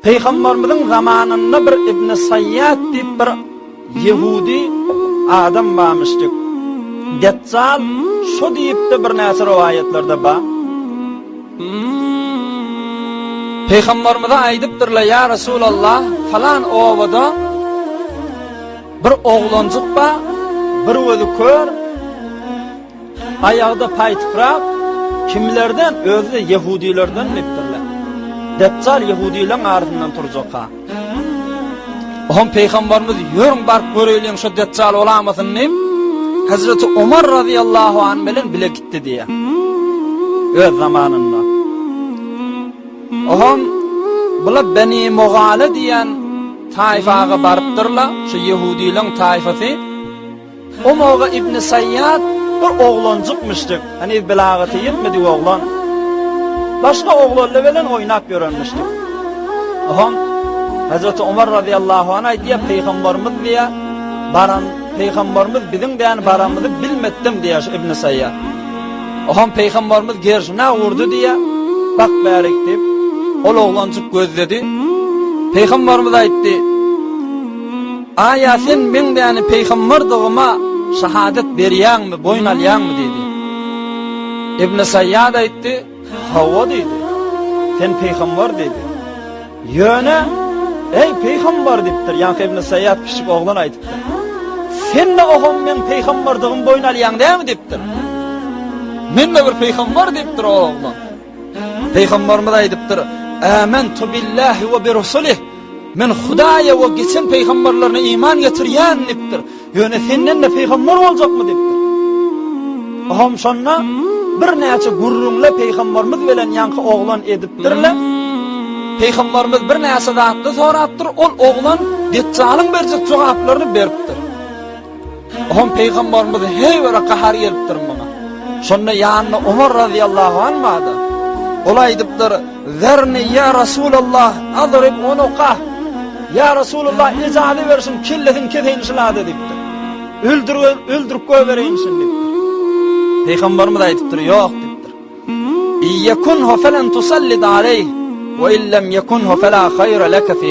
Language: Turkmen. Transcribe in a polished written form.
Peygamberimizin zamanında bir İbn Sayyad deyip bir Yahudi adam varmıştık. Deccal şu deyip de bir näse rivayetlerde ba. Peygamberimize aydıptırlar ya Resulallah falan ovada bir oğlancık ba, bir özü kör, ayağda paytıprak, kimlerden? Özü Yahudilerden miptirler. Deccal Yahudilerin ardından turacak ha. Oğlum Peygamberimiz yörün bark göreyleyin şu Deccal olamasın neyim? Hazreti Ömer radıyallahu anh bilen bile gitti diye. Öz zamanında. Oğlum bula Beni Mughale diyen taifaga barıptırla, şu Yahudilerin taifası. O moğa İbn Sayyad bir oğlancıkmıştık. Hani belagati yetmedi oğlan. Başka oğlanla bilen oynap görünmüştük. Oğlum Hazreti Ömer radıyallahu anh diye Peygamberimiz diye baran Peygamberimiz bizim diyen baramızı bilmettim diye İbn Sayyad. Oğlum Peygamberimiz gerçine vurdu diye bak bärik deyip ol oğlancık gözledi. Peygamberimiz aytdı. Aya sen men diýeni peýgamberdigime şahadet berýärmi, boyun alýarmy dedi. İbn Sayyad aytdı, "Hawa" dedi. "Sen peýgamber" dedi. "Ýöne, ey peýgamber" dipdir. Ýa-ni İbn Sayyad kiçik oğlan aytdypdy. "Sen de ogam men peýgamberdigim boyun alýan dämi?" dipdir. "Men de bir peýgamber" dipdir oğlan. Peygamberimiz aydypdyr, "Âmentu billahi we bi rusulihi." Men Hudaýa we geçen peýgamberlerine iman getirýän dipdir. Ýöne senden de peýgamber boljakmy dipdir. Aham şonna bir näçe gurrunla peýgamberimiz bilen ýanky oğlan edipdirler. Peýgamberimiz bir näçe zatdy sorapdyr, ol oğlan Deccal'yň berjek jogaplaryny beripdir. Aham peýgamberimiz hey wara qahar gelipdir muňa. Şonna ýanyna Umar radıyallahu anh bada. Olay dipdir, "Zerni ya Resulallah, adrib unuqa." Ya Resulullah icazı versin, killetin keteynişilade dipdir. Öldürüp koyvereyinsin dipdir. Peygamberimiz aytıptır, yok dipdir. "İyyekun hofelen tusallid aleyh, ve illem yekunhu fela hayra leke fi."